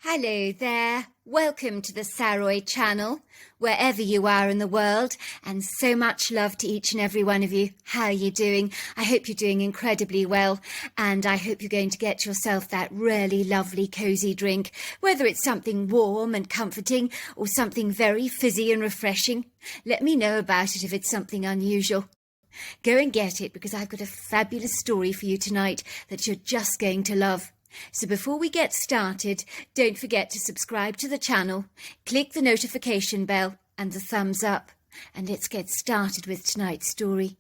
Hello there, welcome to the Saroy channel, wherever you are in the world, and so much love to each and every one of you. How are you doing? I hope you're doing incredibly well, and I hope you're going to get yourself that really lovely cosy drink, whether it's something warm and comforting or something very fizzy and refreshing. Let me know about it if it's something unusual. Go and get it, because I've got a fabulous story for you tonight that you're just going to love. So before we get started, don't forget to subscribe to the channel, click the notification bell and the thumbs up, and let's get started with tonight's story.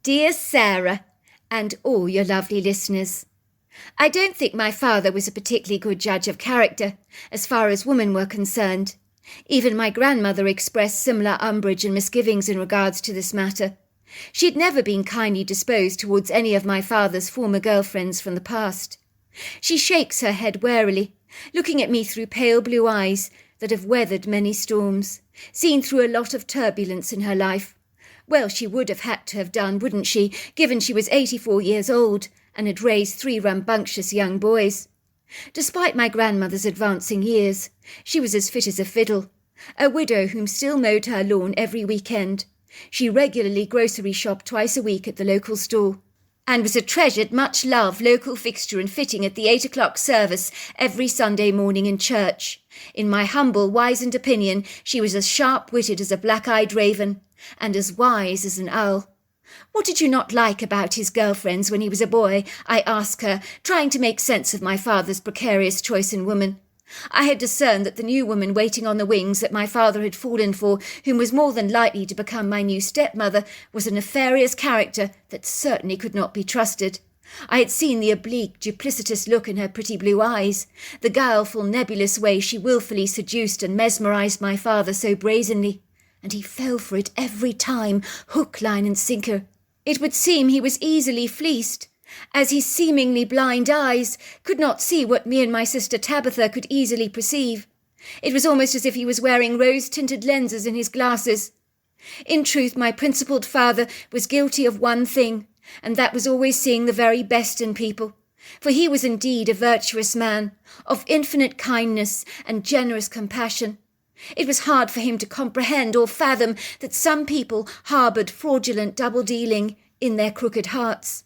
Dear Sarah, and all your lovely listeners, I don't think my father was a particularly good judge of character, as far as women were concerned. Even my grandmother expressed similar umbrage and misgivings in regards to this matter. She'd never been kindly disposed towards any of my father's former girlfriends from the past. She shakes her head warily, looking at me through pale blue eyes that have weathered many storms, seen through a lot of turbulence in her life. Well, she would have had to have done, wouldn't she, given she was 84 years old and had raised 3 rambunctious young boys. Despite my grandmother's advancing years, she was as fit as a fiddle, a widow whom still mowed her lawn every weekend. She regularly grocery shopped twice a week at the local store, and was a treasured, much-loved local fixture and fitting at the 8 o'clock service every Sunday morning in church. In my humble, wizened opinion, she was as sharp-witted as a black-eyed raven, and as wise as an owl. What did you not like about his girlfriends when he was a boy? I asked her, trying to make sense of my father's precarious choice in woman. I had discerned that the new woman waiting on the wings that my father had fallen for, whom was more than likely to become my new stepmother, was a nefarious character that certainly could not be trusted. I had seen the oblique, duplicitous look in her pretty blue eyes, the guileful, nebulous way she wilfully seduced and mesmerized my father so brazenly, and he fell for it every time, hook, line, and sinker. It would seem he was easily fleeced, as his seemingly blind eyes could not see what me and my sister Tabitha could easily perceive. It was almost as if he was wearing rose-tinted lenses in his glasses. In truth, my principled father was guilty of one thing, and that was always seeing the very best in people. For he was indeed a virtuous man, of infinite kindness and generous compassion. It was hard for him to comprehend or fathom that some people harboured fraudulent double-dealing in their crooked hearts.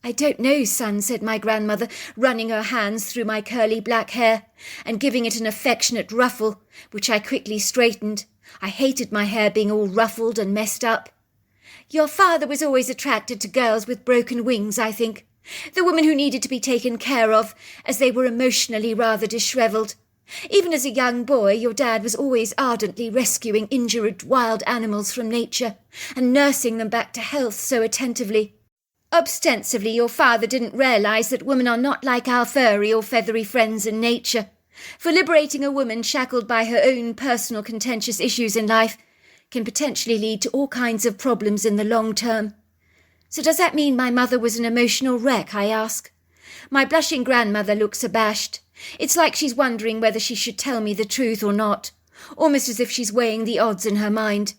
I don't know, son, said my grandmother, running her hands through my curly black hair and giving it an affectionate ruffle, which I quickly straightened. I hated my hair being all ruffled and messed up. Your father was always attracted to girls with broken wings, I think. The women who needed to be taken care of, as they were emotionally rather dishevelled. Even as a young boy, your dad was always ardently rescuing injured wild animals from nature and nursing them back to health so attentively. Ostensibly, your father didn't realise that women are not like our furry or feathery friends in nature. For liberating a woman shackled by her own personal contentious issues in life can potentially lead to all kinds of problems in the long term. So does that mean my mother was an emotional wreck, I ask? My blushing grandmother looks abashed. It's like she's wondering whether she should tell me the truth or not, almost as if she's weighing the odds in her mind.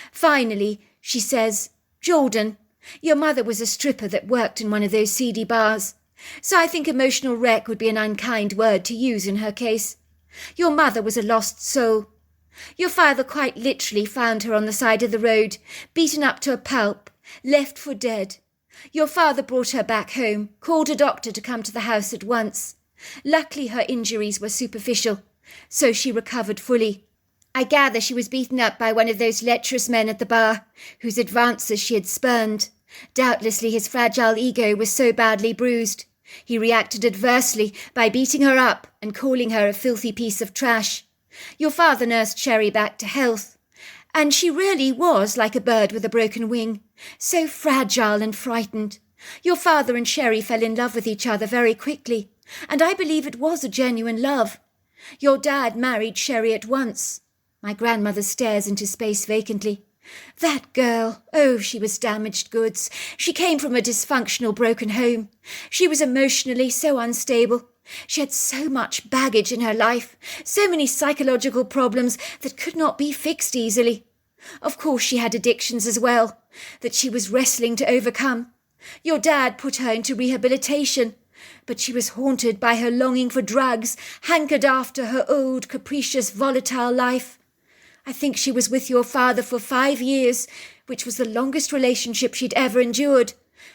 Finally, she says, Jordan, your mother was a stripper that worked in one of those seedy bars, so I think emotional wreck would be an unkind word to use in her case. Your mother was a lost soul. Your father quite literally found her on the side of the road, beaten up to a pulp, left for dead. Your father brought her back home, called a doctor to come to the house at once. Luckily her injuries were superficial, so she recovered fully. I gather she was beaten up by one of those lecherous men at the bar, whose advances she had spurned. Doubtlessly his fragile ego was so badly bruised. He reacted adversely by beating her up and calling her a filthy piece of trash. Your father nursed Sherry back to health, and she really was like a bird with a broken wing, so fragile and frightened. Your father and Sherry fell in love with each other very quickly, and I believe it was a genuine love. Your dad married Sherry at once. My grandmother stares into space vacantly. That girl, oh, she was damaged goods. She came from a dysfunctional, broken home. She was emotionally so unstable. She had so much baggage in her life, so many psychological problems that could not be fixed easily. Of course she had addictions as well, that she was wrestling to overcome. Your dad put her into rehabilitation, But she was haunted by her longing for drugs, hankered after her old, capricious, volatile life. I think she was with your father for 5 years, which was the longest relationship she'd ever endured.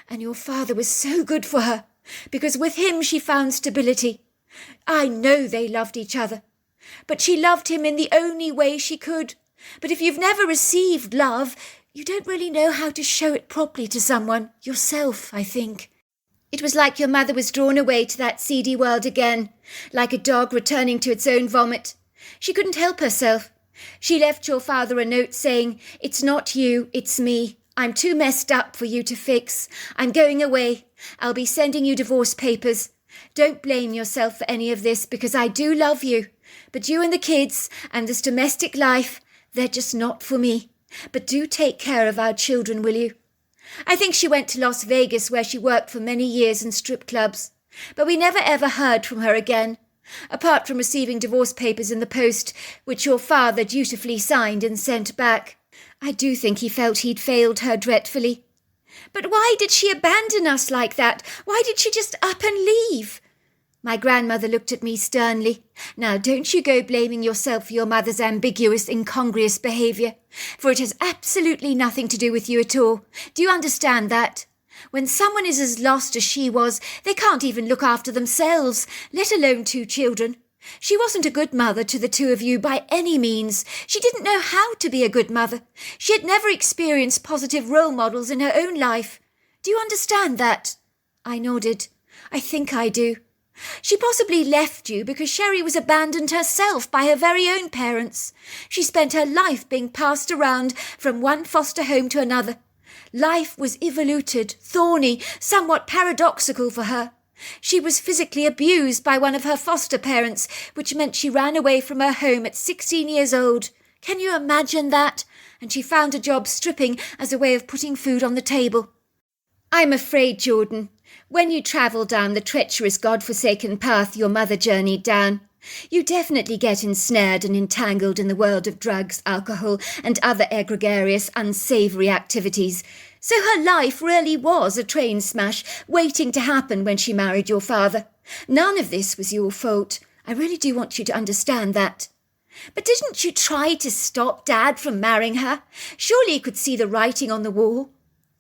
And your father was so good for her, because with him she found stability. I know they loved each other, but she loved him in the only way she could. But if you've never received love, you don't really know how to show it properly to someone, yourself, I think. It was like your mother was drawn away to that seedy world again, like a dog returning to its own vomit. She couldn't help herself. She left your father a note saying, "It's not you, it's me. I'm too messed up for you to fix. I'm going away. I'll be sending you divorce papers. Don't blame yourself for any of this, because I do love you. But you and the kids and this domestic life, they're just not for me. But do take care of our children, will you?" I think she went to Las Vegas, where she worked for many years in strip clubs. But we never ever heard from her again, apart from receiving divorce papers in the post, which your father dutifully signed and sent back. I do think he felt he'd failed her dreadfully. But why did she abandon us like that? Why did she just up and leave? My grandmother looked at me sternly. Now, don't you go blaming yourself for your mother's ambiguous, incongruous behaviour, for it has absolutely nothing to do with you at all. Do you understand that? When someone is as lost as she was, they can't even look after themselves, let alone 2 children. She wasn't a good mother to the 2 of you by any means. She didn't know how to be a good mother. She had never experienced positive role models in her own life. Do you understand that? I nodded. I think I do. She possibly left you because Sherry was abandoned herself by her very own parents. She spent her life being passed around from one foster home to another. Life was evoluted, thorny, somewhat paradoxical for her. She was physically abused by one of her foster parents, which meant she ran away from her home at 16 years old. Can you imagine that? And she found a job stripping as a way of putting food on the table. I'm afraid, Jordan, when you travel down the treacherous, God-forsaken path your mother journeyed down, you definitely get ensnared and entangled in the world of drugs, alcohol, and other egregious, unsavoury activities. So her life really was a train smash waiting to happen when she married your father. None of this was your fault. I really do want you to understand that. But didn't you try to stop Dad from marrying her? Surely you could see the writing on the wall.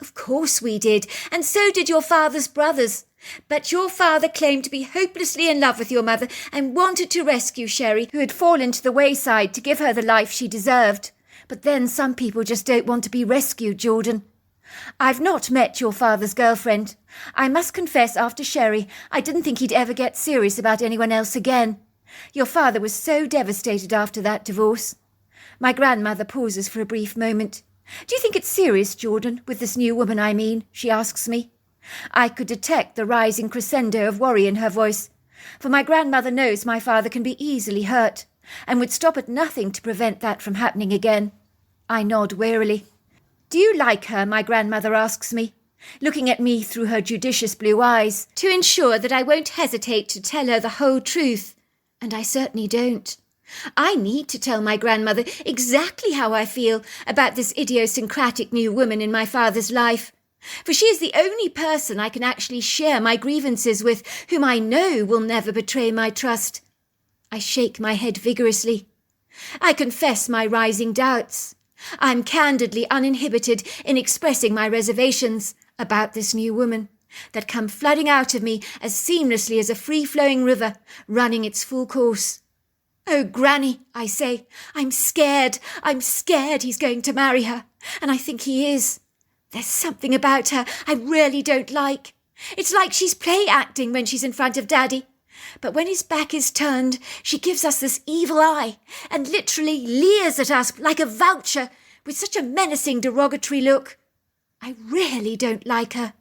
Of course we did, and so did your father's brothers. But your father claimed to be hopelessly in love with your mother and wanted to rescue Sherry, who had fallen to the wayside, to give her the life she deserved. But then some people just don't want to be rescued, Jordan. I've not met your father's girlfriend. I must confess, after Sherry, I didn't think he'd ever get serious about anyone else again. Your father was so devastated after that divorce. My grandmother pauses for a brief moment. Do you think it's serious, Jordan, with this new woman I mean? She asks me. I could detect the rising crescendo of worry in her voice, for my grandmother knows my father can be easily hurt, and would stop at nothing to prevent that from happening again. I nod wearily. Do you like her? My grandmother asks me, looking at me through her judicious blue eyes, to ensure that I won't hesitate to tell her the whole truth. And I certainly don't. I need to tell my grandmother exactly how I feel about this idiosyncratic new woman in my father's life, for she is the only person I can actually share my grievances with, whom I know will never betray my trust. I shake my head vigorously. I confess my rising doubts. I'm candidly uninhibited in expressing my reservations about this new woman that come flooding out of me as seamlessly as a free-flowing river running its full course. Oh, Granny, I say, I'm scared he's going to marry her, and I think he is. There's something about her I really don't like. It's like she's play-acting when she's in front of Daddy, but when his back is turned, she gives us this evil eye and literally leers at us like a vulture with such a menacing, derogatory look. I really don't like her.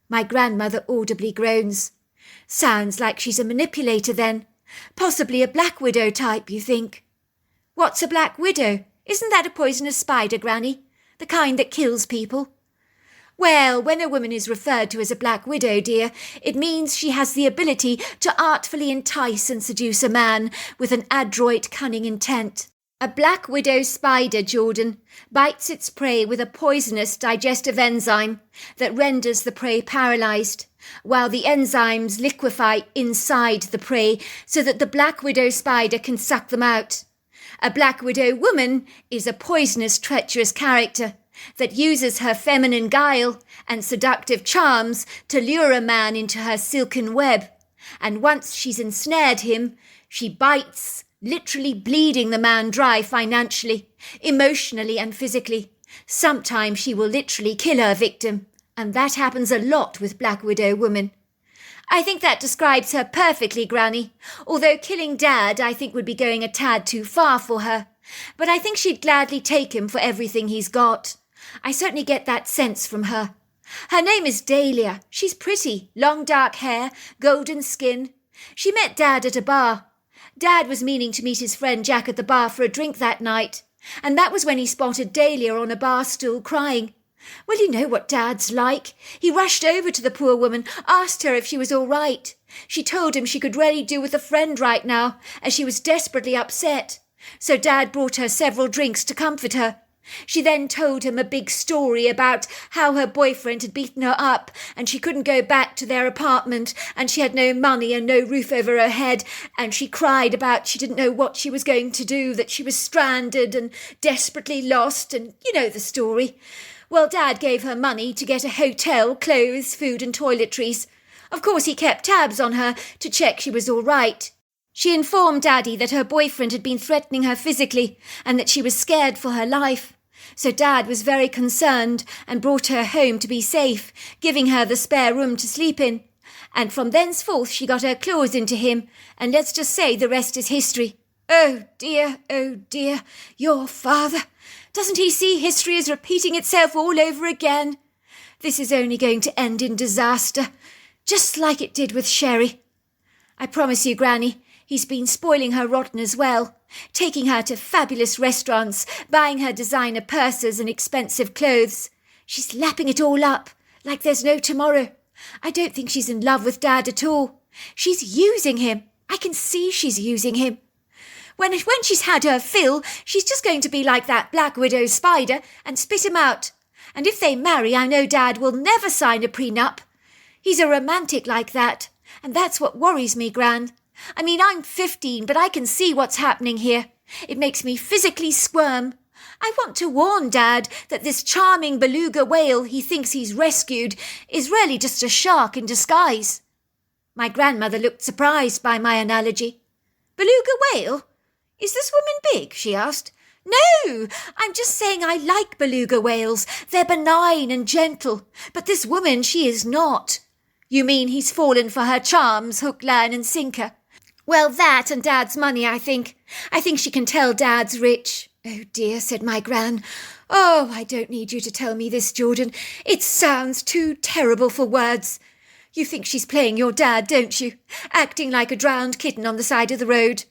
My grandmother audibly groans. Sounds like she's a manipulator then. Possibly a black widow type, you think? What's a black widow? Isn't that a poisonous spider, Granny? The kind that kills people? Well, when a woman is referred to as a black widow, dear, it means she has the ability to artfully entice and seduce a man with an adroit, cunning intent. A black widow spider, Jordan, bites its prey with a poisonous digestive enzyme that renders the prey paralysed, while the enzymes liquefy inside the prey so that the black widow spider can suck them out. A black widow woman is a poisonous, treacherous character that uses her feminine guile and seductive charms to lure a man into her silken web, and once she's ensnared him, she bites, literally bleeding the man dry financially, emotionally and physically. Sometimes she will literally kill her victim, and that happens a lot with Black Widow women. I think that describes her perfectly, Granny, although killing Dad I think would be going a tad too far for her. But I think she'd gladly take him for everything he's got. I certainly get that sense from her. Her name is Dahlia. She's pretty, long dark hair, golden skin. She met Dad at a bar. Dad was meaning to meet his friend Jack at the bar for a drink that night, and that was when he spotted Dahlia on a bar stool crying. Well, you know what Dad's like. He rushed over to the poor woman, asked her if she was all right. She told him she could really do with a friend right now, as she was desperately upset. So Dad brought her several drinks to comfort her. She then told him a big story about how her boyfriend had beaten her up and she couldn't go back to their apartment and she had no money and no roof over her head, and she cried about she didn't know what she was going to do, that she was stranded and desperately lost, and you know the story. Well, Dad gave her money to get a hotel, clothes, food and toiletries. Of course he kept tabs on her to check she was all right. She informed Daddy that her boyfriend had been threatening her physically and that she was scared for her life. So Dad was very concerned and brought her home to be safe, giving her the spare room to sleep in. And from thenceforth she got her claws into him, and let's just say the rest is history. Oh dear, your father. Doesn't he see history is repeating itself all over again? This is only going to end in disaster, just like it did with Sherry. I promise you, Granny, he's been spoiling her rotten as well, taking her to fabulous restaurants, buying her designer purses and expensive clothes. She's lapping it all up, like there's no tomorrow. I don't think she's in love with Dad at all. She's using him. I can see she's using him. When she's had her fill, she's just going to be like that Black Widow spider and spit him out. And if they marry, I know Dad will never sign a prenup. He's a romantic like that, and that's what worries me, Gran. I mean, I'm 15, but I can see what's happening here. It makes me physically squirm. I want to warn Dad that this charming beluga whale he thinks he's rescued is really just a shark in disguise. My grandmother looked surprised by my analogy. Beluga whale? Is this woman big? She asked. No, I'm just saying I like beluga whales. They're benign and gentle. But this woman, she is not. You mean he's fallen for her charms, hook, line and sinker? Well, that and Dad's money, I think. I think she can tell Dad's rich. Oh dear, said my gran. Oh, I don't need you to tell me this, Jordan. It sounds too terrible for words. You think she's playing your dad, don't you? Acting like a drowned kitten on the side of the road.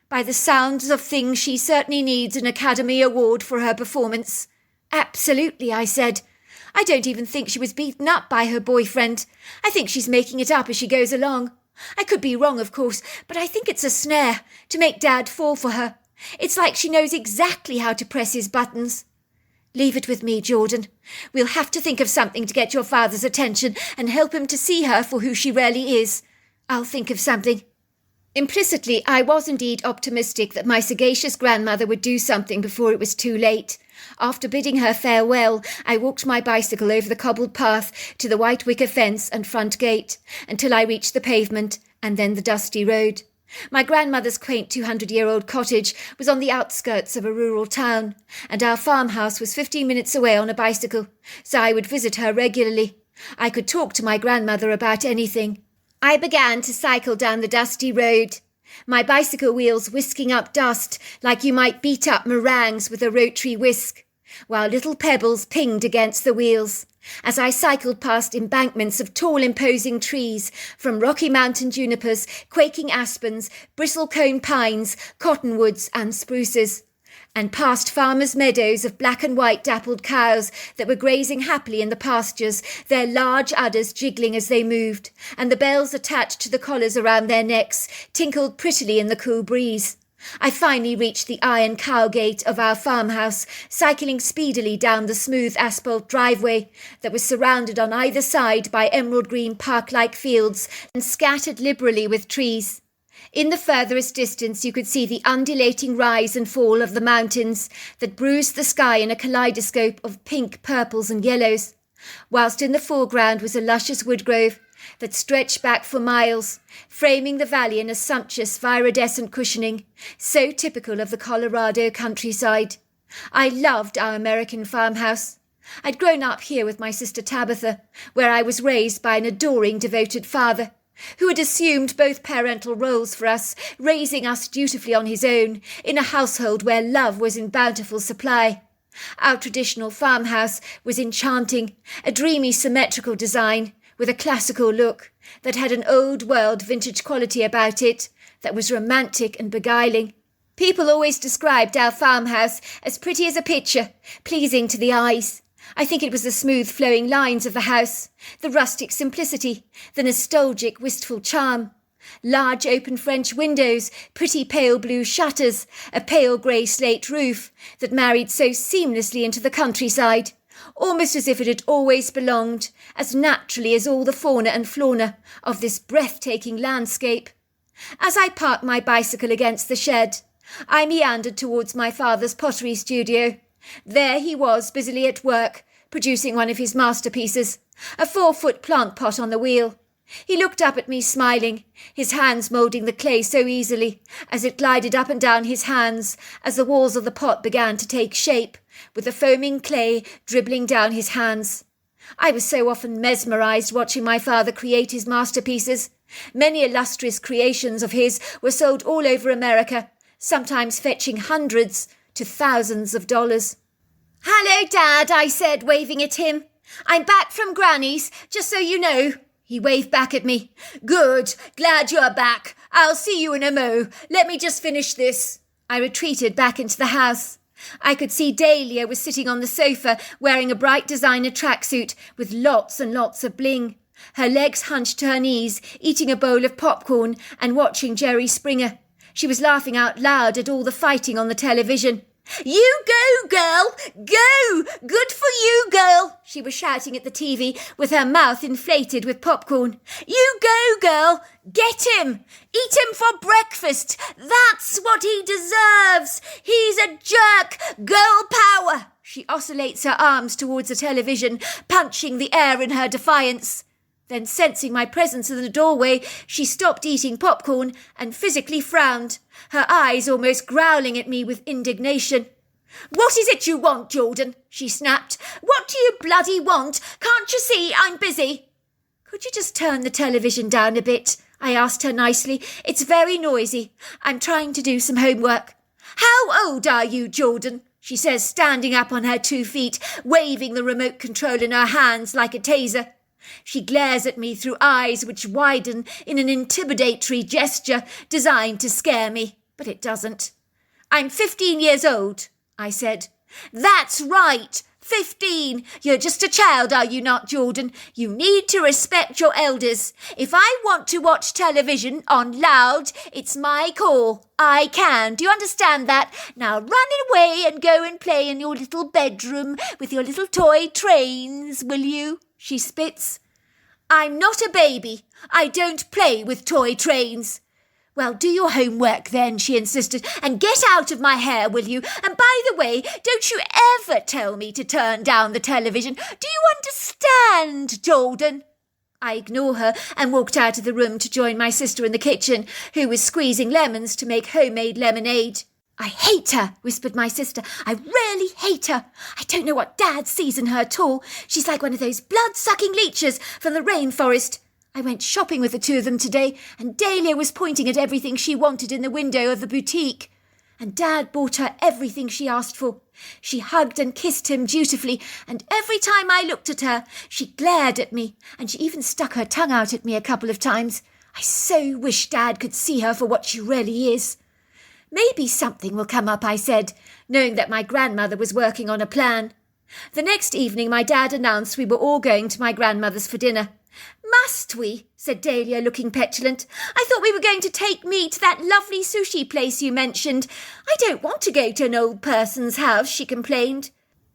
By the sounds of things, she certainly needs an Academy Award for her performance. Absolutely, I said. I don't even think she was beaten up by her boyfriend. I think she's making it up as she goes along. I could be wrong, of course, but I think it's a snare to make Dad fall for her. It's like she knows exactly how to press his buttons. Leave it with me, Jordan. We'll have to think of something to get your father's attention and help him to see her for who she really is. I'll think of something. Implicitly, I was indeed optimistic that my sagacious grandmother would do something before it was too late. After bidding her farewell, I walked my bicycle over the cobbled path to the white wicker fence and front gate, until I reached the pavement and then the dusty road. My grandmother's quaint 200-year-old cottage was on the outskirts of a rural town, and our farmhouse was 15 minutes away on a bicycle, so I would visit her regularly. I could talk to my grandmother about anything. I began to cycle down the dusty road, my bicycle wheels whisking up dust like you might beat up meringues with a rotary whisk, while little pebbles pinged against the wheels, as I cycled past embankments of tall imposing trees, from Rocky Mountain junipers, quaking aspens, bristle-cone pines, cottonwoods and spruces, and past farmers' meadows of black and white dappled cows that were grazing happily in the pastures, their large udders jiggling as they moved, and the bells attached to the collars around their necks tinkled prettily in the cool breeze. I finally reached the iron cowgate of our farmhouse, cycling speedily down the smooth asphalt driveway that was surrounded on either side by emerald green park-like fields and scattered liberally with trees. In the furthest distance you could see the undulating rise and fall of the mountains that bruised the sky in a kaleidoscope of pink, purples and yellows, whilst in the foreground was a luscious woodgrove that stretched back for miles, framing the valley in a sumptuous viridescent cushioning, so typical of the Colorado countryside. I loved our American farmhouse. I'd grown up here with my sister Tabitha, where I was raised by an adoring, devoted father, who had assumed both parental roles for us, raising us dutifully on his own, in a household where love was in bountiful supply. Our traditional farmhouse was enchanting, a dreamy symmetrical design, with a classical look that had an old-world vintage quality about it that was romantic and beguiling. People always described our farmhouse as pretty as a picture, pleasing to the eyes. I think it was the smooth flowing lines of the house, the rustic simplicity, the nostalgic wistful charm. Large open French windows, pretty pale blue shutters, a pale grey slate roof that married so seamlessly into the countryside, almost as if it had always belonged, as naturally as all the fauna and flora of this breathtaking landscape. As I parked my bicycle against the shed, I meandered towards my father's pottery studio. There he was, busily at work, producing one of his masterpieces, a 4-foot plant pot on the wheel. He looked up at me smiling, his hands moulding the clay so easily, as it glided up and down his hands, as the walls of the pot began to take shape, with the foaming clay dribbling down his hands. I was so often mesmerised watching my father create his masterpieces. Many illustrious creations of his were sold all over America, sometimes fetching hundreds to thousands of dollars. "Hello, Dad," I said, waving at him. "I'm back from Granny's, just so you know." He waved back at me. "Good, glad you're back. I'll see you in a mo. Let me just finish this." I retreated back into the house. I could see Dahlia was sitting on the sofa wearing a bright designer tracksuit with lots and lots of bling. Her legs hunched to her knees, eating a bowl of popcorn and watching Jerry Springer. She was laughing out loud at all the fighting on the television. "You go, girl! Go! Good for you, girl!" she was shouting at the TV with her mouth inflated with popcorn. "You go, girl! Get him! Eat him for breakfast! That's what he deserves! He's a jerk! Girl power!" She oscillates her arms towards the television, punching the air in her defiance. Then, sensing my presence in the doorway, she stopped eating popcorn and physically frowned, her eyes almost growling at me with indignation. "What is it you want, Jordan?" she snapped. "What do you bloody want? Can't you see I'm busy?" "Could you just turn the television down a bit?" I asked her nicely. "It's very noisy. I'm trying to do some homework." "How old are you, Jordan?" she says, standing up on her 2 feet, waving the remote control in her hands like a taser. She glares at me through eyes which widen in an intimidatory gesture designed to scare me, but it doesn't. "I'm 15 years old," I said. "That's right, 15. You're just a child, are you not, Jordan? You need to respect your elders. If I want to watch television on loud, it's my call. I can. Do you understand that? Now run away and go and play in your little bedroom with your little toy trains, will you?" she spits. "I'm not a baby. I don't play with toy trains." "Well, do your homework then," she insisted, "and get out of my hair, will you? And by the way, don't you ever tell me to turn down the television. Do you understand, Jordan?" I ignore her and walked out of the room to join my sister in the kitchen, who was squeezing lemons to make homemade lemonade. "I hate her," whispered my sister. "I really hate her. I don't know what Dad sees in her at all. She's like one of those blood-sucking leeches from the rainforest. I went shopping with the two of them today, and Dahlia was pointing at everything she wanted in the window of the boutique. And Dad bought her everything she asked for. She hugged and kissed him dutifully, and every time I looked at her, she glared at me, and she even stuck her tongue out at me a couple of times. I so wish Dad could see her for what she really is." "Maybe something will come up," I said, knowing that my grandmother was working on a plan. The next evening my dad announced we were all going to my grandmother's for dinner. Must we? Said Dahlia, looking petulant. I thought we were going to take me to that lovely sushi place you mentioned. I don't want to go to an old person's house, she complained.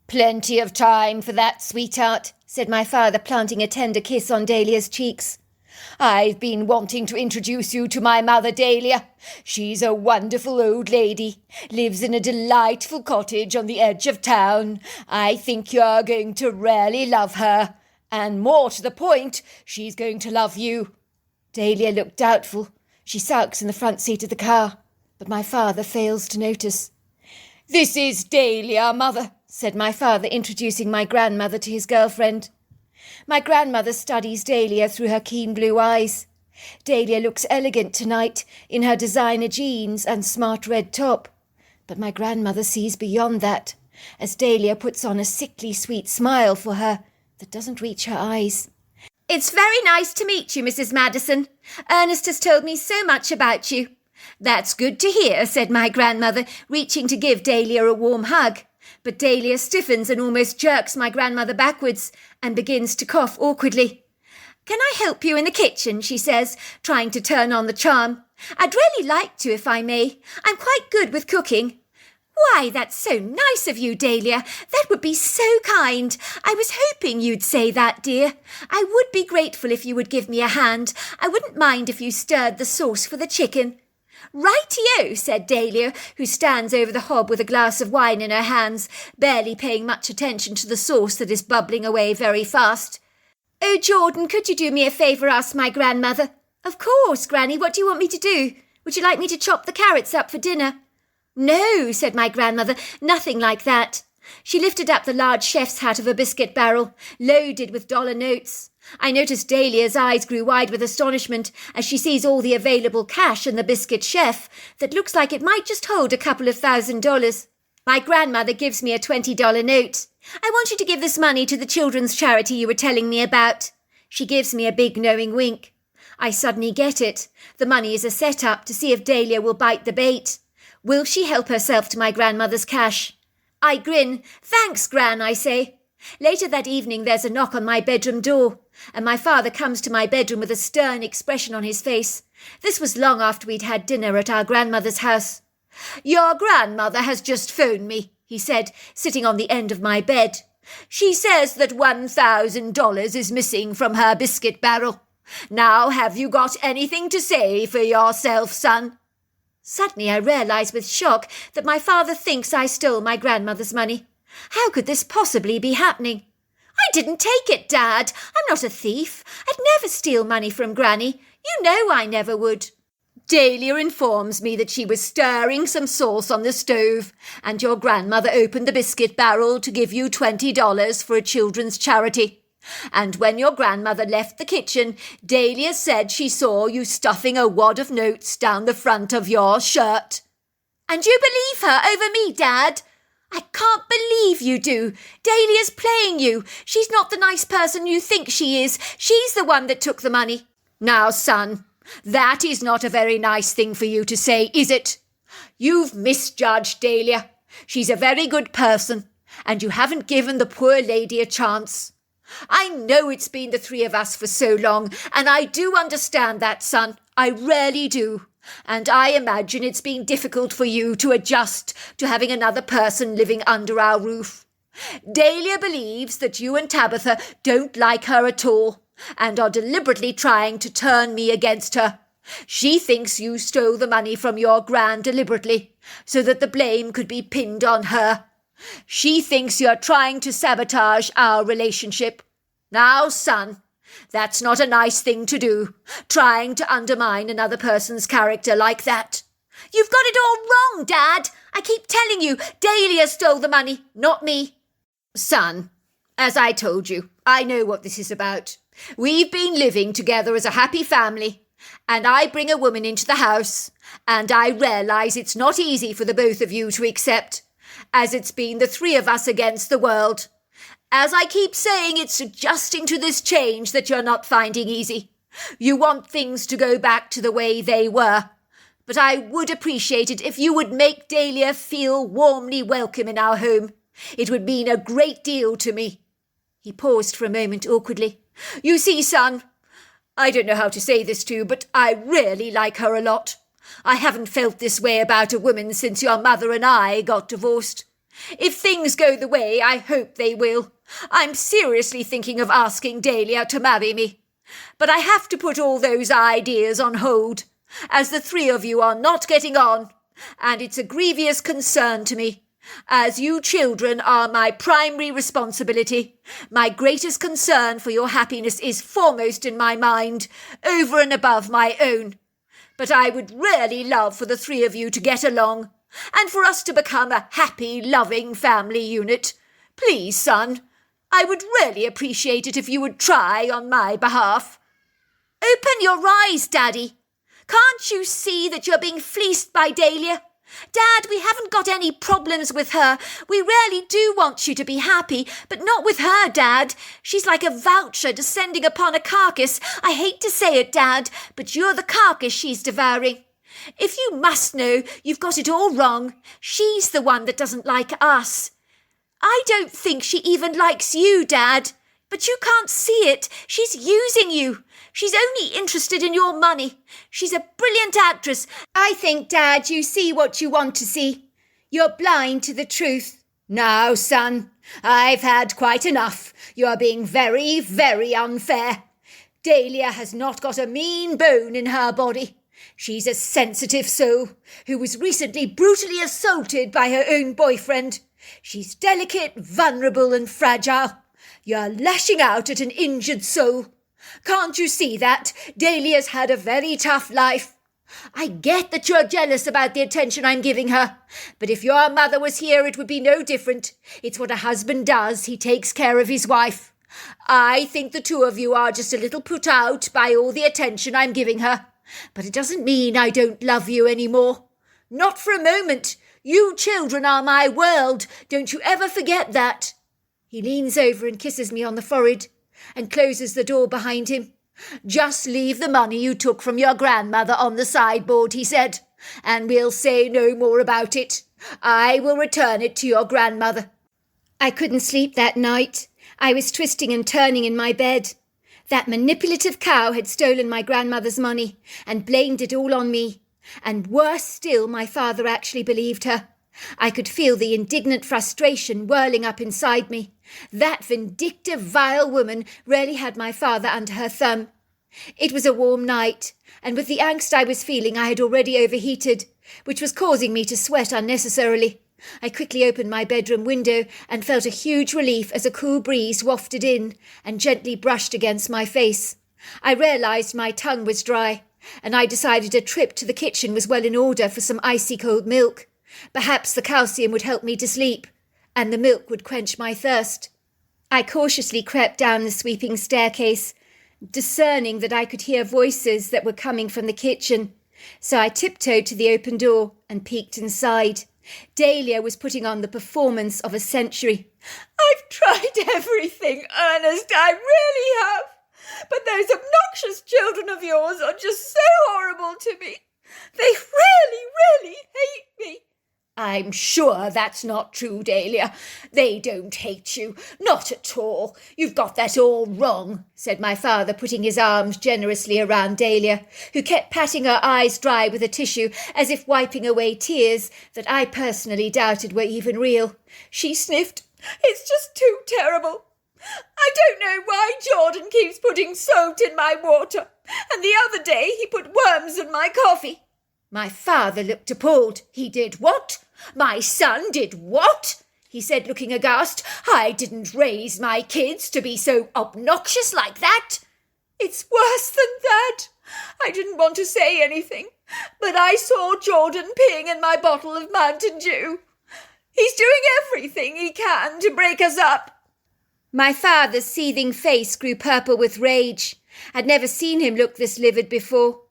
Plenty of time for that, sweetheart, said my father, planting a tender kiss on Dahlia's cheeks. I've been wanting to introduce you to my mother, Dahlia. She's a wonderful old lady, lives in a delightful cottage on the edge of town. I think you're going to really love her. And more to the point, she's going to love you. Dahlia looked doubtful. She sulks in the front seat of the car, but my father fails to notice. This is Dahlia, mother, said my father, introducing my grandmother to his girlfriend. My grandmother studies Dahlia through her keen blue eyes. Dahlia looks elegant tonight in her designer jeans and smart red top. But my grandmother sees beyond that, as Dahlia puts on a sickly sweet smile for her that doesn't reach her eyes. It's very nice to meet you, Mrs. Madison. Ernest has told me so much about you. That's good to hear, said my grandmother, reaching to give Dahlia a warm hug. But Dahlia stiffens and almost jerks my grandmother backwards and begins to cough awkwardly. Can I help you in the kitchen, she says, trying to turn on the charm. I'd really like to, if I may. I'm quite good with cooking. Why, that's so nice of you, Dahlia. That would be so kind. I was hoping you'd say that, dear. I would be grateful if you would give me a hand. I wouldn't mind if you stirred the sauce for the chicken. Righty-o, said Dahlia, who stands over the hob with a glass of wine in her hands, barely paying much attention to the sauce that is bubbling away very fast. Oh, Jordan, could you do me a favour, asked my grandmother. Of course, Granny, what do you want me to do? Would you like me to chop the carrots up for dinner? No, said my grandmother, nothing like that. She lifted up the large chef's hat of a biscuit barrel, loaded with dollar notes. I noticed Dahlia's eyes grew wide with astonishment as she sees all the available cash in the biscuit chef that looks like it might just hold a couple of $1,000. My grandmother gives me a $20 note. I want you to give this money to the children's charity you were telling me about. She gives me a big knowing wink. I suddenly get it. The money is a set-up to see if Dahlia will bite the bait. Will she help herself to my grandmother's cash? I grin. Thanks, Gran, I say. Later that evening there's a knock on my bedroom door, and my father comes to my bedroom with a stern expression on his face. This was long after we'd had dinner at our grandmother's house. Your grandmother has just phoned me, he said, sitting on the end of my bed. She says that $1,000 is missing from her biscuit barrel. Now have you got anything to say for yourself, son? Suddenly I realised with shock that my father thinks I stole my grandmother's money. How could this possibly be happening? I didn't take it, Dad. I'm not a thief. I'd never steal money from Granny. You know I never would. Dahlia informs me that she was stirring some sauce on the stove, and your grandmother opened the biscuit barrel to give you $20 for a children's charity. And when your grandmother left the kitchen, Dahlia said she saw you stuffing a wad of notes down the front of your shirt. And you believe her over me, Dad? I can't believe you do. Dahlia's playing you. She's not the nice person you think she is. She's the one that took the money. Now, son, that is not a very nice thing for you to say, is it? You've misjudged Dahlia. She's a very good person, and you haven't given the poor lady a chance. I know it's been the three of us for so long, and I do understand that, son. I really do. And I imagine it's been difficult for you to adjust to having another person living under our roof. Dahlia believes that you and Tabitha don't like her at all, and are deliberately trying to turn me against her. She thinks you stole the money from your gran deliberately, so that the blame could be pinned on her. She thinks you're trying to sabotage our relationship. Now, son, that's not a nice thing to do, trying to undermine another person's character like that. You've got it all wrong, Dad. I keep telling you, Dahlia stole the money, not me. Son, as I told you, I know what this is about. We've been living together as a happy family, and I bring a woman into the house, and I realise it's not easy for the both of you to accept, as it's been the three of us against the world. As I keep saying, it's adjusting to this change that you're not finding easy. You want things to go back to the way they were. But I would appreciate it if you would make Dahlia feel warmly welcome in our home. It would mean a great deal to me. He paused for a moment awkwardly. You see, son, I don't know how to say this to you, but I really like her a lot. I haven't felt this way about a woman since your mother and I got divorced. If things go the way I hope they will, I'm seriously thinking of asking Dahlia to marry me. But I have to put all those ideas on hold, as the three of you are not getting on, and it's a grievous concern to me. As you children are my primary responsibility, my greatest concern for your happiness is foremost in my mind, over and above my own. But I would really love for the three of you to get along, and for us to become a happy, loving family unit. Please, son, I would really appreciate it if you would try on my behalf. Open your eyes, Daddy. Can't you see that you're being fleeced by Dahlia? Dad, we haven't got any problems with her. We really do want you to be happy, but not with her, Dad. She's like a vulture descending upon a carcass. I hate to say it, Dad, but you're the carcass she's devouring. If you must know, you've got it all wrong. She's the one that doesn't like us. I don't think she even likes you, Dad. But you can't see it. She's using you. She's only interested in your money. She's a brilliant actress. I think, Dad, you see what you want to see. You're blind to the truth. Now, son, I've had quite enough. You're being very, very unfair. Dahlia has not got a mean bone in her body. She's a sensitive soul who was recently brutally assaulted by her own boyfriend. She's delicate, vulnerable and fragile. You're lashing out at an injured soul. Can't you see that? Dahlia's had a very tough life. I get that you're jealous about the attention I'm giving her, but if your mother was here it would be no different. It's what a husband does. He takes care of his wife. I think the two of you are just a little put out by all the attention I'm giving her, but it doesn't mean I don't love you any more. Not for a moment. You children are my world. Don't you ever forget that. He leans over and kisses me on the forehead and closes the door behind him. Just leave the money you took from your grandmother on the sideboard, he said, and we'll say no more about it. I will return it to your grandmother. I couldn't sleep that night. I was twisting and turning in my bed. That manipulative cow had stolen my grandmother's money and blamed it all on me. And worse still, my father actually believed her. I could feel the indignant frustration whirling up inside me. That vindictive, vile woman really had my father under her thumb. It was a warm night, and with the angst I was feeling I had already overheated, which was causing me to sweat unnecessarily. I quickly opened my bedroom window and felt a huge relief as a cool breeze wafted in and gently brushed against my face. I realised my tongue was dry, and I decided a trip to the kitchen was well in order for some icy cold milk. Perhaps the calcium would help me to sleep, and the milk would quench my thirst. I cautiously crept down the sweeping staircase, discerning that I could hear voices that were coming from the kitchen. So I tiptoed to the open door and peeked inside. Dahlia was putting on the performance of a century. I've tried everything, Ernest, I really have. But those obnoxious children of yours are just so horrible to me. They really, really hate me. I'm sure that's not true, Dahlia. They don't hate you. Not at all. You've got that all wrong, said my father, putting his arms generously around Dahlia, who kept patting her eyes dry with a tissue as if wiping away tears that I personally doubted were even real. She sniffed. It's just too terrible. I don't know why Jordan keeps putting salt in my water, and the other day he put worms in my coffee. My father looked appalled. He did what? My son did what? He said, looking aghast. I didn't raise my kids to be so obnoxious like that. It's worse than that. I didn't want to say anything, but I saw Jordan peeing in my bottle of Mountain Dew. He's doing everything he can to break us up. My father's seething face grew purple with rage. I'd never seen him look this livid before.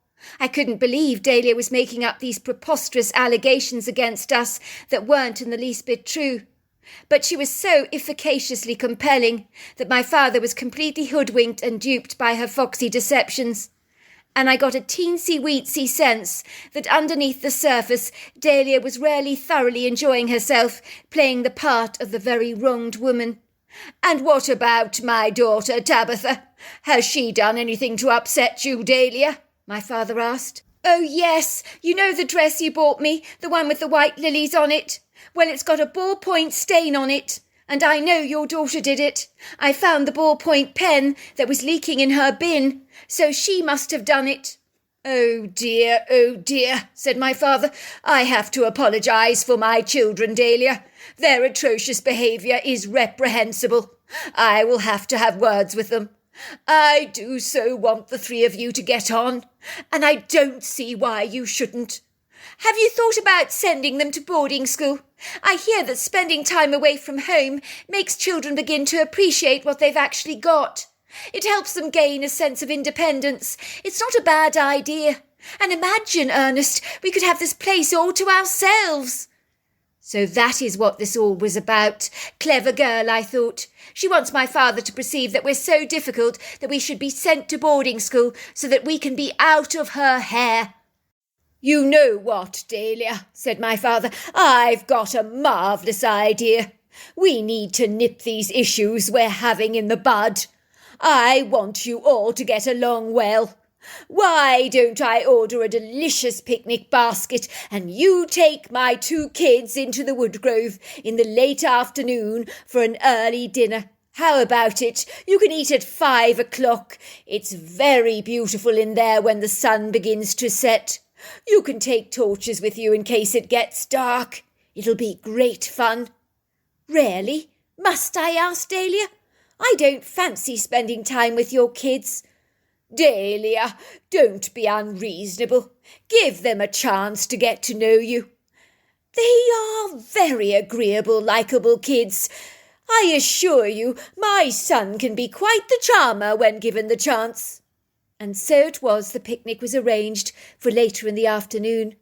I couldn't believe Dahlia was making up these preposterous allegations against us that weren't in the least bit true. But she was so efficaciously compelling that my father was completely hoodwinked and duped by her foxy deceptions. And I got a teensy-weensy sense that underneath the surface Dahlia was really thoroughly enjoying herself, playing the part of the very wronged woman. And what about my daughter, Tabitha? Has she done anything to upset you, Dahlia? My father asked. Oh, yes, you know the dress you bought me, the one with the white lilies on it? Well, it's got a ballpoint stain on it, and I know your daughter did it. I found the ballpoint pen that was leaking in her bin, so she must have done it. Oh dear, said my father. I have to apologise for my children, Dahlia. Their atrocious behaviour is reprehensible. I will have to have words with them. I do so want the three of you to get on, and I don't see why you shouldn't. Have you thought about sending them to boarding school? I hear that spending time away from home makes children begin to appreciate what they've actually got. It helps them gain a sense of independence. It's not a bad idea. And imagine, Ernest, we could have this place all to ourselves. So that is what this all was about. Clever girl, I thought. She wants my father to perceive that we're so difficult that we should be sent to boarding school so that we can be out of her hair. You know what, Dahlia, said my father, I've got a marvellous idea. We need to nip these issues we're having in the bud. I want you all to get along well. Why don't I order a delicious picnic basket and you take my 2 kids into the woodgrove in the late afternoon for an early dinner? How about it? You can eat at 5 o'clock. It's very beautiful in there when the sun begins to set. You can take torches with you in case it gets dark. It'll be great fun. Really? Must I? Asked Dahlia. I don't fancy spending time with your kids. Dahlia, don't be unreasonable. Give them a chance to get to know you. They are very agreeable, likeable kids. I assure you, my son can be quite the charmer when given the chance. And so it was the picnic was arranged for later in the afternoon.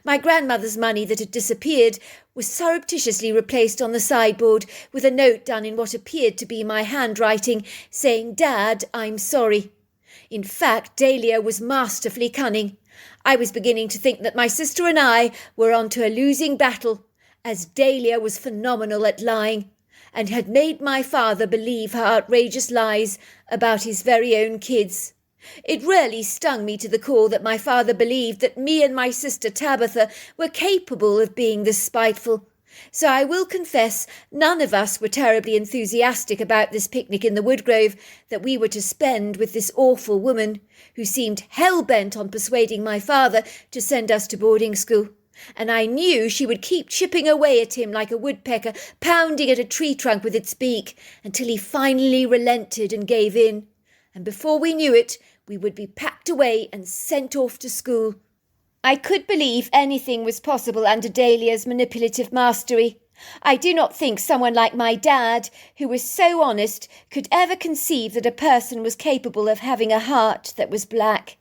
My grandmother's money that had disappeared was surreptitiously replaced on the sideboard with a note done in what appeared to be my handwriting, saying, "Dad, I'm sorry." In fact, Dahlia was masterfully cunning. I was beginning to think that my sister and I were on to a losing battle, as Dahlia was phenomenal at lying, and had made my father believe her outrageous lies about his very own kids. It really stung me to the core that my father believed that me and my sister Tabitha were capable of being this spiteful. So I will confess none of us were terribly enthusiastic about this picnic in the woodgrove that we were to spend with this awful woman, who seemed hell-bent on persuading my father to send us to boarding school. And I knew she would keep chipping away at him like a woodpecker, pounding at a tree trunk with its beak, until he finally relented and gave in. And before we knew it, we would be packed away and sent off to school. I could believe anything was possible under Dahlia's manipulative mastery. I do not think someone like my dad, who was so honest, could ever conceive that a person was capable of having a heart that was black.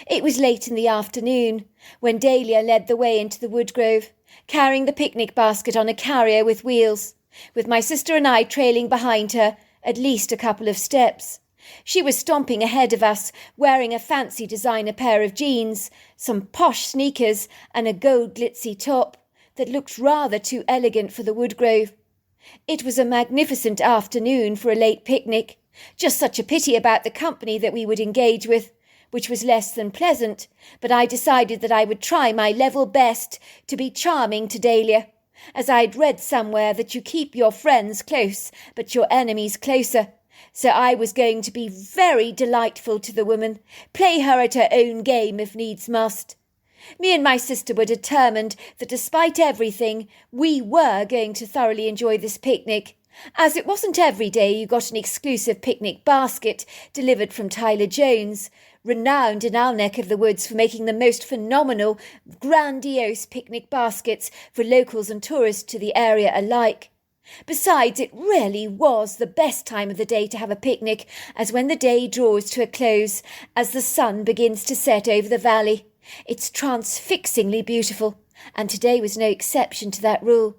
It was late in the afternoon when Dahlia led the way into the woodgrove, carrying the picnic basket on a carrier with wheels, with my sister and I trailing behind her at least a couple of steps. She was stomping ahead of us, wearing a fancy designer pair of jeans, some posh sneakers, and a gold glitzy top that looked rather too elegant for the woodgrove. It was a magnificent afternoon for a late picnic, just such a pity about the company that we would engage with, which was less than pleasant, but I decided that I would try my level best to be charming to Dahlia, as I'd read somewhere that you keep your friends close, but your enemies closer. So I was going to be very delightful to the woman, play her at her own game if needs must. Me and my sister were determined that despite everything, we were going to thoroughly enjoy this picnic, as it wasn't every day you got an exclusive picnic basket delivered from Tyler Jones, renowned in our neck of the woods for making the most phenomenal, grandiose picnic baskets for locals and tourists to the area alike. Besides, it really was the best time of the day to have a picnic, as when the day draws to a close, as the sun begins to set over the valley. It's transfixingly beautiful, and today was no exception to that rule.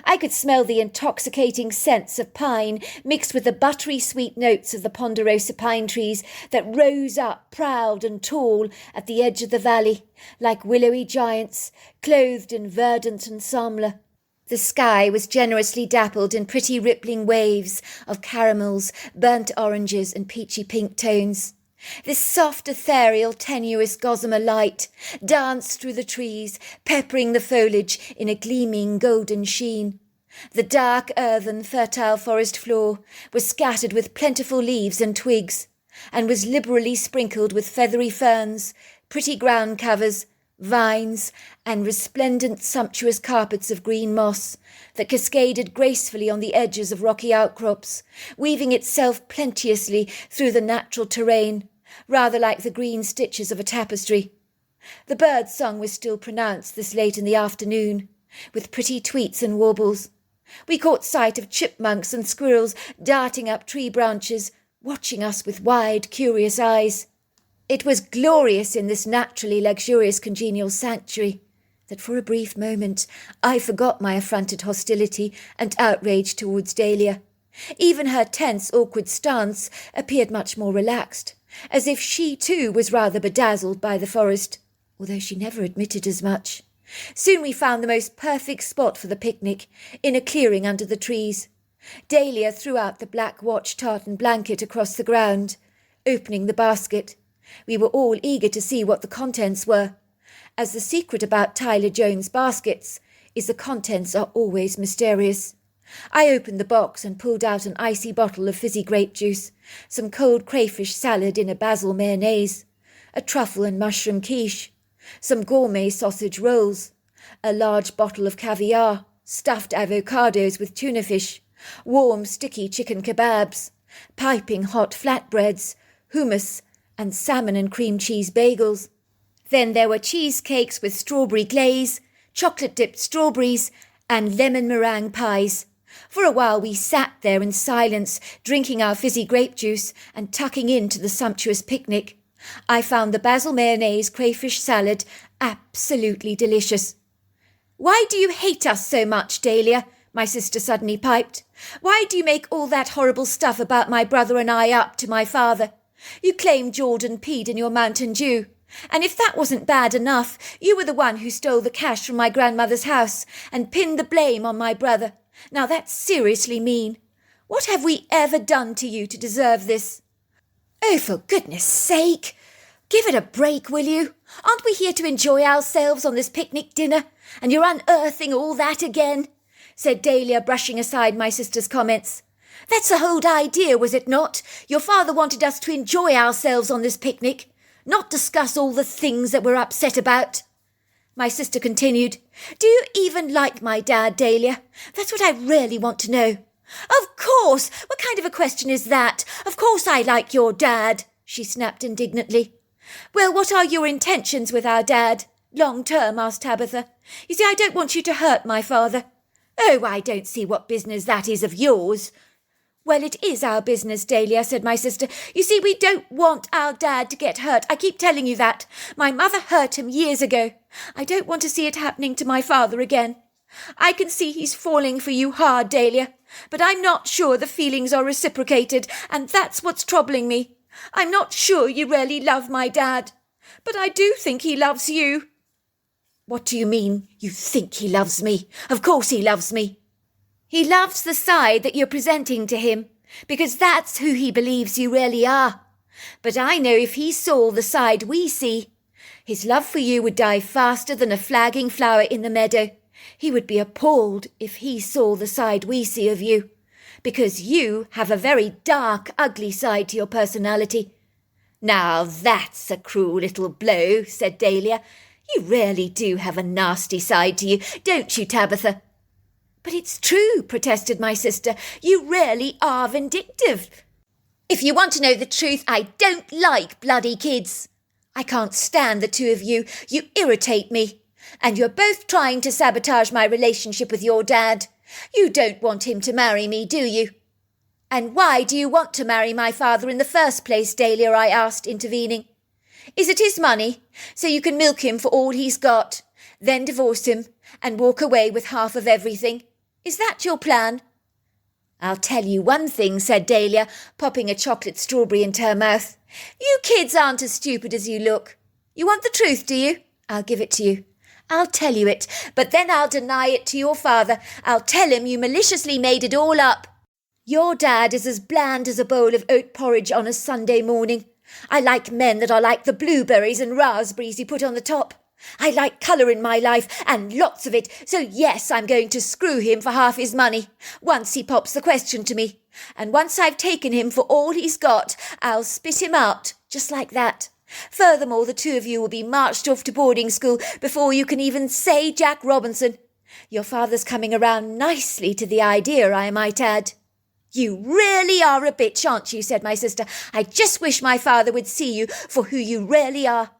I could smell the intoxicating scents of pine mixed with the buttery sweet notes of the ponderosa pine trees that rose up proud and tall at the edge of the valley, like willowy giants, clothed in verdant ensemble. The sky was generously dappled in pretty rippling waves of caramels, burnt oranges and peachy pink tones. This soft, ethereal, tenuous gossamer light danced through the trees, peppering the foliage in a gleaming golden sheen. The dark, earthen, fertile forest floor was scattered with plentiful leaves and twigs, and was liberally sprinkled with feathery ferns, pretty ground covers, vines, and resplendent sumptuous carpets of green moss that cascaded gracefully on the edges of rocky outcrops, weaving itself plenteously through the natural terrain, rather like the green stitches of a tapestry. The bird song was still pronounced this late in the afternoon, with pretty tweets and warbles. We caught sight of chipmunks and squirrels darting up tree branches, watching us with wide, curious eyes. It was glorious in this naturally luxurious congenial sanctuary that for a brief moment I forgot my affronted hostility and outrage towards Dahlia. Even her tense, awkward stance appeared much more relaxed, as if she too was rather bedazzled by the forest, although she never admitted as much. Soon we found the most perfect spot for the picnic, in a clearing under the trees. Dahlia threw out the black watch tartan blanket across the ground, opening the basket. We were all eager to see what the contents were, as the secret about Tyler Jones' baskets is the contents are always mysterious. I opened the box and pulled out an icy bottle of fizzy grape juice, some cold crayfish salad in a basil mayonnaise, a truffle and mushroom quiche, some gourmet sausage rolls, a large bottle of caviar, stuffed avocados with tuna fish, warm sticky chicken kebabs, piping hot flatbreads, hummus, and salmon and cream cheese bagels. Then there were cheesecakes with strawberry glaze, chocolate-dipped strawberries, and lemon meringue pies. For a while we sat there in silence, drinking our fizzy grape juice and tucking into the sumptuous picnic. I found the basil mayonnaise crayfish salad absolutely delicious. "Why do you hate us so much, Dahlia?" my sister suddenly piped. "Why do you make all that horrible stuff about my brother and I up to my father? You claim Jordan peed in your Mountain Dew. And if that wasn't bad enough, you were the one who stole the cash from my grandmother's house and pinned the blame on my brother. Now that's seriously mean. What have we ever done to you to deserve this?" "Oh, for goodness sake! Give it a break, will you? Aren't we here to enjoy ourselves on this picnic dinner? And you're unearthing all that again?" said Dahlia, brushing aside my sister's comments. "That's the whole idea, was it not? Your father wanted us to enjoy ourselves on this picnic, not discuss all the things that we're upset about." My sister continued, "Do you even like my dad, Dahlia? That's what I really want to know." "Of course! What kind of a question is that? Of course I like your dad," she snapped indignantly. "Well, what are your intentions with our dad? Long term?" asked Tabitha. "You see, I don't want you to hurt my father." "Oh, I don't see what business that is of yours." "Well, it is our business, Dahlia," said my sister. "You see, we don't want our dad to get hurt. I keep telling you that. My mother hurt him years ago. I don't want to see it happening to my father again. I can see he's falling for you hard, Dahlia, but I'm not sure the feelings are reciprocated, and that's what's troubling me. I'm not sure you really love my dad, but I do think he loves you." "What do you mean, you think he loves me? Of course he loves me." "He loves the side that you're presenting to him, because that's who he believes you really are. But I know if he saw the side we see, his love for you would die faster than a flagging flower in the meadow. He would be appalled if he saw the side we see of you, because you have a very dark, ugly side to your personality." "Now that's a cruel little blow," said Dahlia. "You really do have a nasty side to you, don't you, Tabitha?" "But it's true," protested my sister. "You really are vindictive. If you want to know the truth, I don't like bloody kids. I can't stand the two of you. You irritate me. And you're both trying to sabotage my relationship with your dad. You don't want him to marry me, do you?" "And why do you want to marry my father in the first place, Dahlia?" I asked, intervening. "Is it his money, so you can milk him for all he's got, then divorce him and walk away with half of everything? Is that your plan?" "I'll tell you one thing," said Dahlia, popping a chocolate strawberry into her mouth. "You kids aren't as stupid as you look. You want the truth, do you? I'll give it to you. I'll tell you it, but then I'll deny it to your father. I'll tell him you maliciously made it all up. Your dad is as bland as a bowl of oat porridge on a Sunday morning. I like men that are like the blueberries and raspberries you put on the top. I like colour in my life, and lots of it, so yes, I'm going to screw him for half his money, once he pops the question to me. And once I've taken him for all he's got, I'll spit him out, just like that. Furthermore, the two of you will be marched off to boarding school before you can even say Jack Robinson. Your father's coming around nicely to the idea, I might add. You really are a bitch, aren't you, said my sister. I just wish my father would see you for who you really are.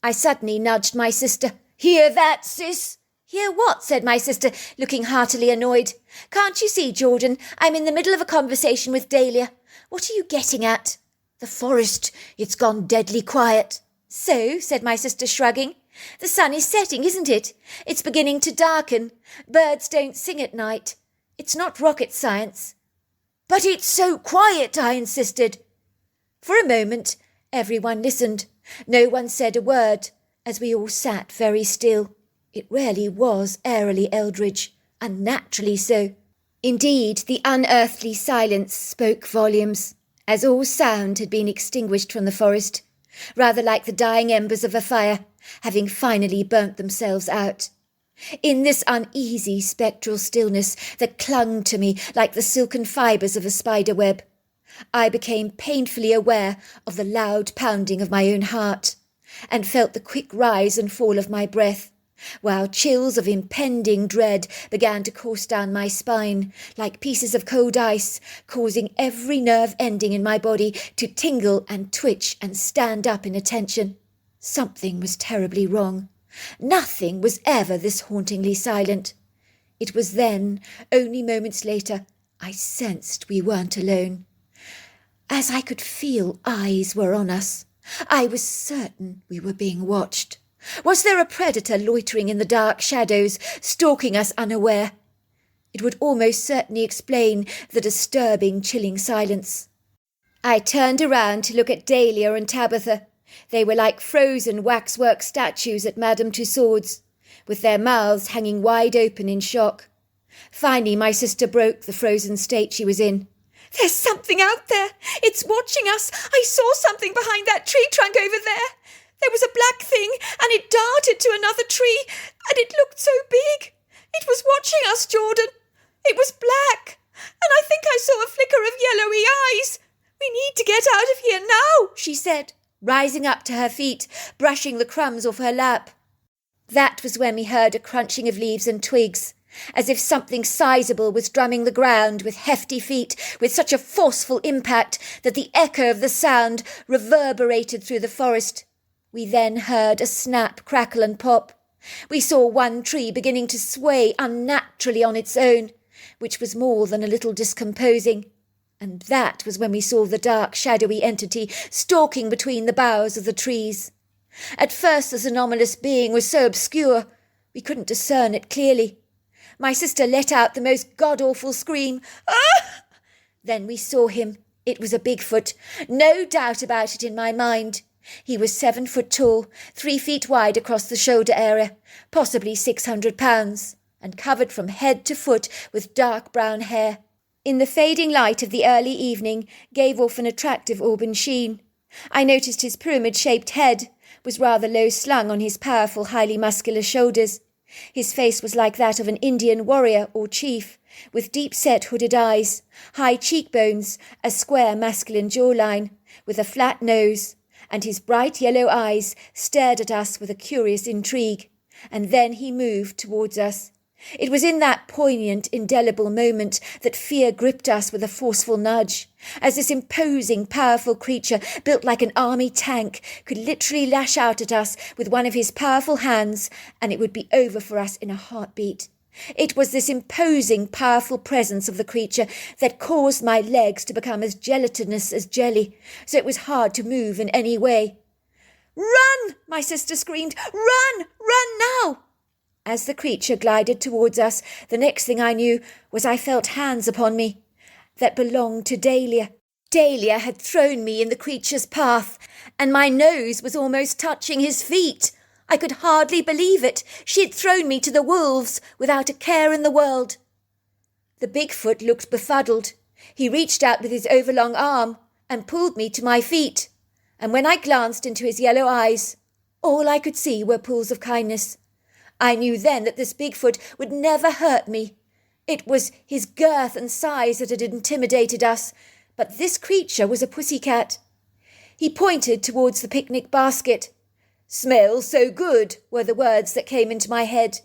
I suddenly nudged my sister. Hear that, sis? Hear what? Said my sister, looking heartily annoyed. Can't you see, Jordan? I'm in the middle of a conversation with Dahlia. What are you getting at? The forest. It's gone deadly quiet. So, said my sister, shrugging. The sun is setting, isn't it? It's beginning to darken. Birds don't sing at night. It's not rocket science. But it's so quiet, I insisted. For a moment, everyone listened. No one said a word, as we all sat very still. It really was airily eldritch, unnaturally so. Indeed, the unearthly silence spoke volumes, as all sound had been extinguished from the forest, rather like the dying embers of a fire, having finally burnt themselves out. In this uneasy spectral stillness that clung to me like the silken fibres of a spider web, I became painfully aware of the loud pounding of my own heart, and felt the quick rise and fall of my breath, while chills of impending dread began to course down my spine like pieces of cold ice, causing every nerve ending in my body to tingle and twitch and stand up in attention. Something was terribly wrong. Nothing was ever this hauntingly silent. It was then, only moments later, I sensed we weren't alone. As I could feel eyes were on us, I was certain we were being watched. Was there a predator loitering in the dark shadows, stalking us unaware? It would almost certainly explain the disturbing, chilling silence. I turned around to look at Dahlia and Tabitha. They were like frozen waxwork statues at Madame Tussaud's, with their mouths hanging wide open in shock. Finally, my sister broke the frozen state she was in. There's something out there. It's watching us. I saw something behind that tree trunk over there. There was a black thing, and it darted to another tree, and it looked so big. It was watching us, Jordan. It was black, and I think I saw a flicker of yellowy eyes. We need to get out of here now, she said, rising up to her feet, brushing the crumbs off her lap. That was when we heard a crunching of leaves and twigs, as if something sizable was drumming the ground with hefty feet, with such a forceful impact that the echo of the sound reverberated through the forest. We then heard a snap, crackle and pop. We saw one tree beginning to sway unnaturally on its own, which was more than a little discomposing. And that was when we saw the dark, shadowy entity stalking between the boughs of the trees. At first this anomalous being was so obscure we couldn't discern it clearly. My sister let out the most god-awful scream. Ah! Then we saw him. It was a Bigfoot. No doubt about it in my mind. He was 7 foot tall, 3 feet wide across the shoulder area, possibly 600 pounds, and covered from head to foot with dark brown hair. In the fading light of the early evening gave off an attractive auburn sheen. I noticed his pyramid-shaped head was rather low slung on his powerful, highly muscular shoulders. His face was like that of an Indian warrior or chief, with deep-set hooded eyes, high cheekbones, a square masculine jawline, with a flat nose, and his bright yellow eyes stared at us with a curious intrigue. And then he moved towards us. It was in that poignant, indelible moment that fear gripped us with a forceful nudge, as this imposing, powerful creature, built like an army tank, could literally lash out at us with one of his powerful hands, and it would be over for us in a heartbeat. It was this imposing, powerful presence of the creature that caused my legs to become as gelatinous as jelly, so it was hard to move in any way. "Run!" my sister screamed. "Run! Run now!" As the creature glided towards us, the next thing I knew was I felt hands upon me that belonged to Dahlia. Dahlia had thrown me in the creature's path, and my nose was almost touching his feet. I could hardly believe it. She had thrown me to the wolves without a care in the world. The Bigfoot looked befuddled. He reached out with his overlong arm and pulled me to my feet. And when I glanced into his yellow eyes, all I could see were pools of kindness. I knew then that this Bigfoot would never hurt me. It was his girth and size that had intimidated us, but this creature was a pussycat. He pointed towards the picnic basket. "Smells so good," were the words that came into my head.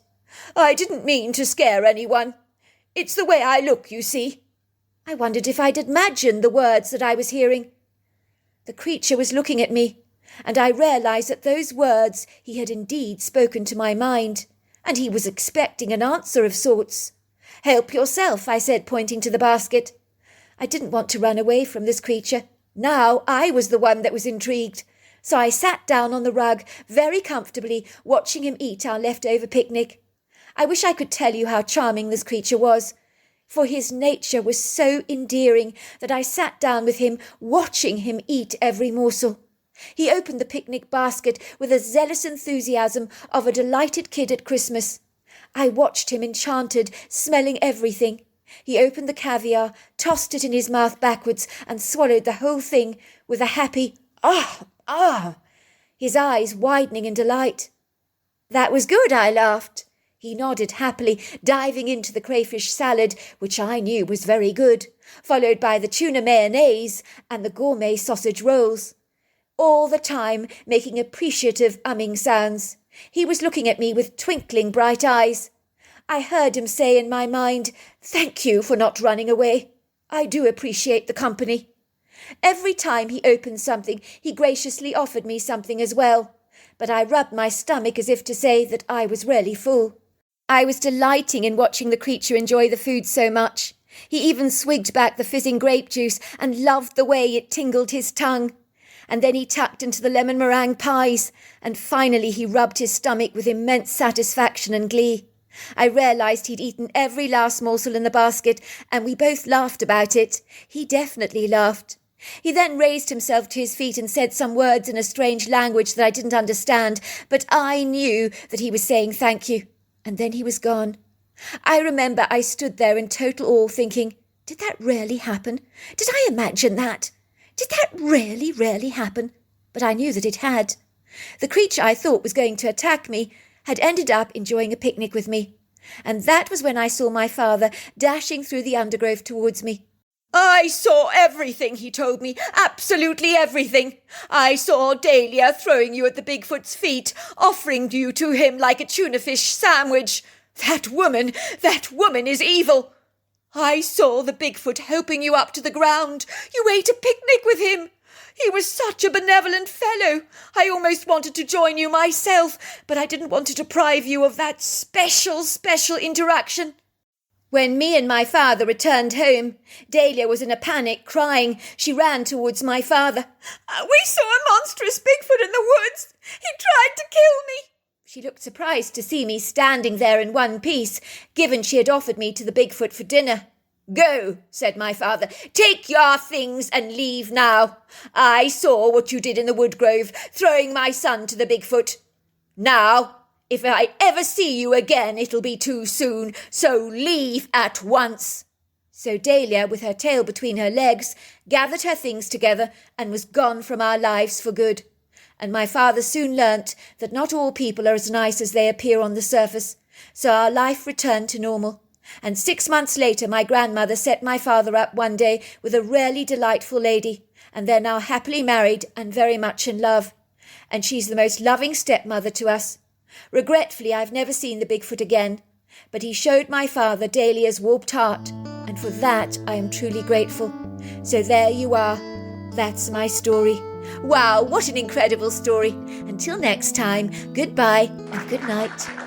"I didn't mean to scare anyone. It's the way I look, you see." I wondered if I'd imagined the words that I was hearing. The creature was looking at me, and I realized that those words he had indeed spoken to my mind, and he was expecting an answer of sorts. "Help yourself," I said, pointing to the basket. I didn't want to run away from this creature. Now I was the one that was intrigued. So I sat down on the rug, very comfortably, watching him eat our leftover picnic. I wish I could tell you how charming this creature was, for his nature was so endearing that I sat down with him, watching him eat every morsel. He opened the picnic basket with a zealous enthusiasm of a delighted kid at Christmas. I watched him enchanted, smelling everything. He opened the caviar, tossed it in his mouth backwards, and swallowed the whole thing with a happy "ah," his eyes widening in delight. "That was good," I laughed. He nodded happily, diving into the crayfish salad, which I knew was very good, followed by the tuna mayonnaise and the gourmet sausage rolls. All the time making appreciative umming sounds. He was looking at me with twinkling bright eyes. I heard him say in my mind, "Thank you for not running away. I do appreciate the company." Every time he opened something, he graciously offered me something as well, but I rubbed my stomach as if to say that I was really full. I was delighting in watching the creature enjoy the food so much. He even swigged back the fizzing grape juice and loved the way it tingled his tongue. And then he tucked into the lemon meringue pies, and finally he rubbed his stomach with immense satisfaction and glee. I realized he'd eaten every last morsel in the basket, and we both laughed about it. He definitely laughed. He then raised himself to his feet and said some words in a strange language that I didn't understand, but I knew that he was saying thank you. And then he was gone. I remember I stood there in total awe thinking, did that really happen? Did I imagine that? Did that really happen? But I knew that it had. The creature I thought was going to attack me had ended up enjoying a picnic with me. And that was when I saw my father dashing through the undergrowth towards me. "I saw everything," he told me, "absolutely everything. I saw Dahlia throwing you at the Bigfoot's feet, offering you to him like a tuna fish sandwich. That woman is evil. I saw the Bigfoot helping you up to the ground. You ate a picnic with him. He was such a benevolent fellow. I almost wanted to join you myself, but I didn't want to deprive you of that special interaction." When me and my father returned home, Dahlia was in a panic, crying. She ran towards my father. "We saw a monstrous Bigfoot in the woods. He tried to kill me." She looked surprised to see me standing there in one piece, given she had offered me to the Bigfoot for dinner. "Go," said my father. "Take your things and leave now. I saw what you did in the wood grove, throwing my son to the Bigfoot. Now, if I ever see you again, it'll be too soon, so leave at once." So Dahlia, with her tail between her legs, gathered her things together and was gone from our lives for good. And my father soon learnt that not all people are as nice as they appear on the surface, so our life returned to normal. And 6 months later my grandmother set my father up one day with a really delightful lady, and they're now happily married and very much in love. And she's the most loving stepmother to us. Regretfully, I've never seen the Bigfoot again, but he showed my father Dahlia's warped heart, and for that I am truly grateful. So there you are. That's my story. Wow, what an incredible story. Until next time, goodbye and good night.